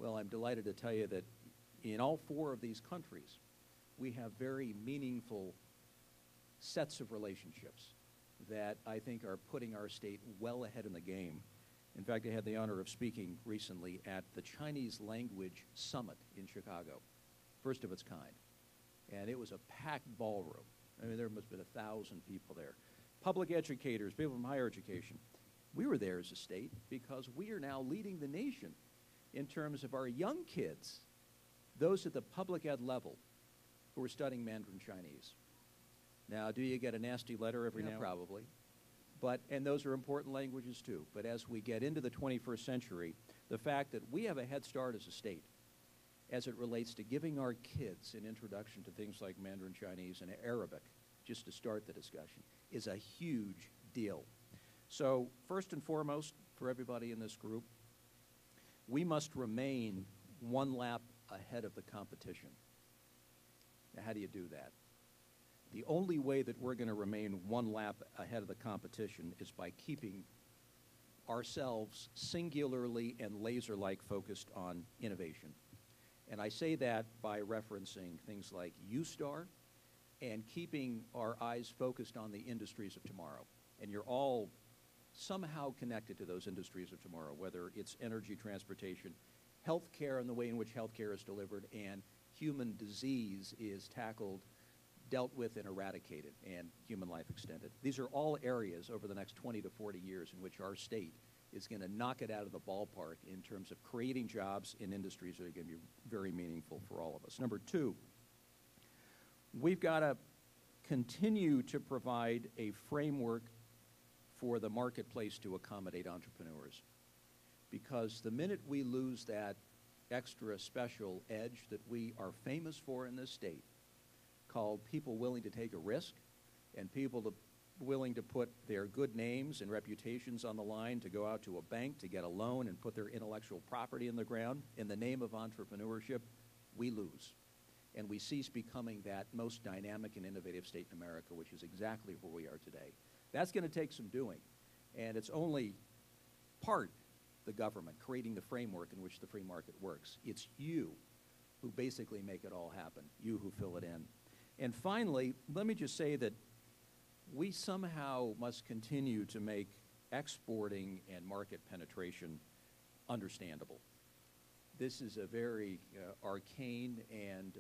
Well, I'm delighted to tell you that in all four of these countries, we have very meaningful sets of relationships that I think are putting our state well ahead in the game. In fact, I had the honor of speaking recently at the Chinese Language Summit in Chicago, first of its kind. And it was a packed ballroom. I mean, there must have been 1,000 people there. Public educators, people from higher education. We were there as a state because we are now leading the nation in terms of our young kids, those at the public ed level who are studying Mandarin Chinese. Now, do you get a nasty letter every now? Probably. And those are important languages too. But as we get into the 21st century, the fact that we have a head start as a state as it relates to giving our kids an introduction to things like Mandarin Chinese and Arabic, just to start the discussion, is a huge deal. So first and foremost, for everybody in this group, we must remain one lap ahead of the competition. Now, how do you do that? The only way that we're going to remain one lap ahead of the competition is by keeping ourselves singularly and laser-like focused on innovation. And I say that by referencing things like U-Star and keeping our eyes focused on the industries of tomorrow. And you're all somehow connected to those industries of tomorrow, whether it's energy, transportation, healthcare and the way in which healthcare is delivered, and human disease is tackled, dealt with, and eradicated, and human life extended. These are all areas over the next 20 to 40 years in which our state is going to knock it out of the ballpark in terms of creating jobs in industries that are going to be very meaningful for all of us. Number two, we've got to continue to provide a framework for the marketplace to accommodate entrepreneurs. Because the minute we lose that extra special edge that we are famous for in this state, called people willing to take a risk and people willing to put their good names and reputations on the line to go out to a bank to get a loan and put their intellectual property in the ground in the name of entrepreneurship, we lose. And we cease becoming that most dynamic and innovative state in America, which is exactly where we are today. That's going to take some doing. And it's only part the government creating the framework in which the free market works. It's you who basically make it all happen, you who fill it in. And finally, let me just say that we somehow must continue to make exporting and market penetration understandable. This is a very arcane and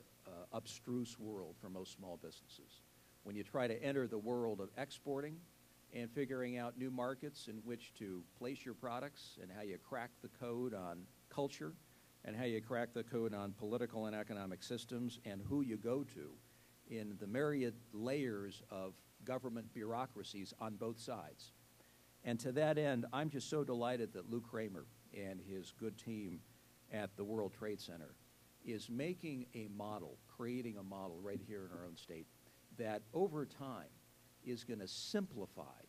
abstruse world for most small businesses. When you try to enter the world of exporting and figuring out new markets in which to place your products and how you crack the code on culture and how you crack the code on political and economic systems and who you go to in the myriad layers of government bureaucracies on both sides. And to that end, I'm just so delighted that Lou Kramer and his good team at the World Trade Center is making a model, creating a model right here in our own state that over time is going to simplify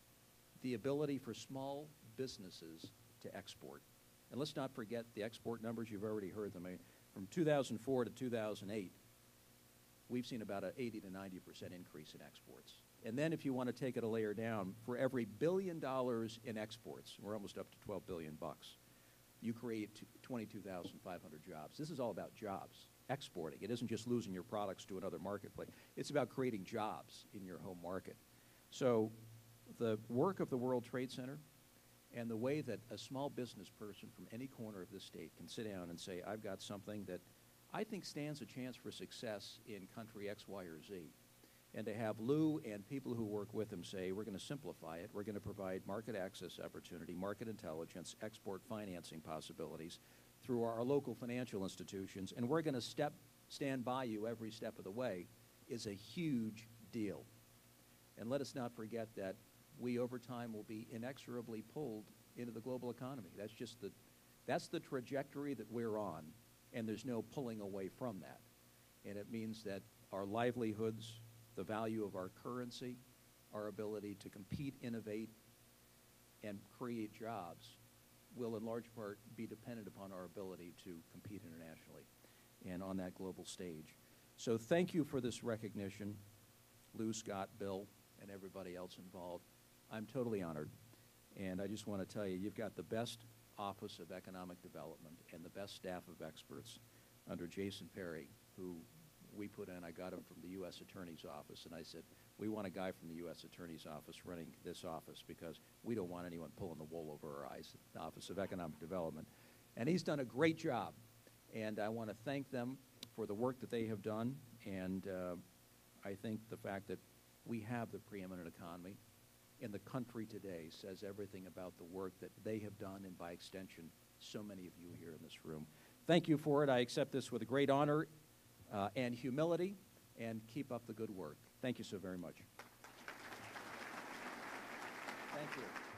the ability for small businesses to export. And let's not forget the export numbers, you've already heard them. From 2004 to 2008, we've seen about an 80 to 90% increase in exports. And then if you want to take it a layer down, for every $1 billion in exports, we're almost up to $12 billion bucks, you create 22,500 jobs. This is all about jobs, exporting. It isn't just losing your products to another marketplace. It's about creating jobs in your home market. So the work of the World Trade Center and the way that a small business person from any corner of this state can sit down and say, I've got something that I think stands a chance for success in country X, Y, or Z. And to have Lou and people who work with him say, we're going to simplify it, we're going to provide market access opportunity, market intelligence, export financing possibilities through our local financial institutions, and we're going to stand by you every step of the way, is a huge deal. And let us not forget that we over time will be inexorably pulled into the global economy. That's the trajectory that we're on, and there's no pulling away from that. And it means that our livelihoods, the value of our currency, our ability to compete, innovate, and create jobs will in large part be dependent upon our ability to compete internationally and on that global stage. So thank you for this recognition, Lou, Scott, Bill, and everybody else involved. I'm totally honored. And I just want to tell you, you've got the best Office of Economic Development and the best staff of experts under Jason Perry, who we put in. I got him from the U.S. Attorney's Office, and I said, we want a guy from the U.S. Attorney's Office running this office because we don't want anyone pulling the wool over our eyes, the Office of Economic Development. And he's done a great job, and I want to thank them for the work that they have done, and I think the fact that we have the preeminent economy in the country today says everything about the work that they have done, and by extension, so many of you here in this room. Thank you for it. I accept this with a great honor and humility, and keep up the good work. Thank you so very much. Thank you.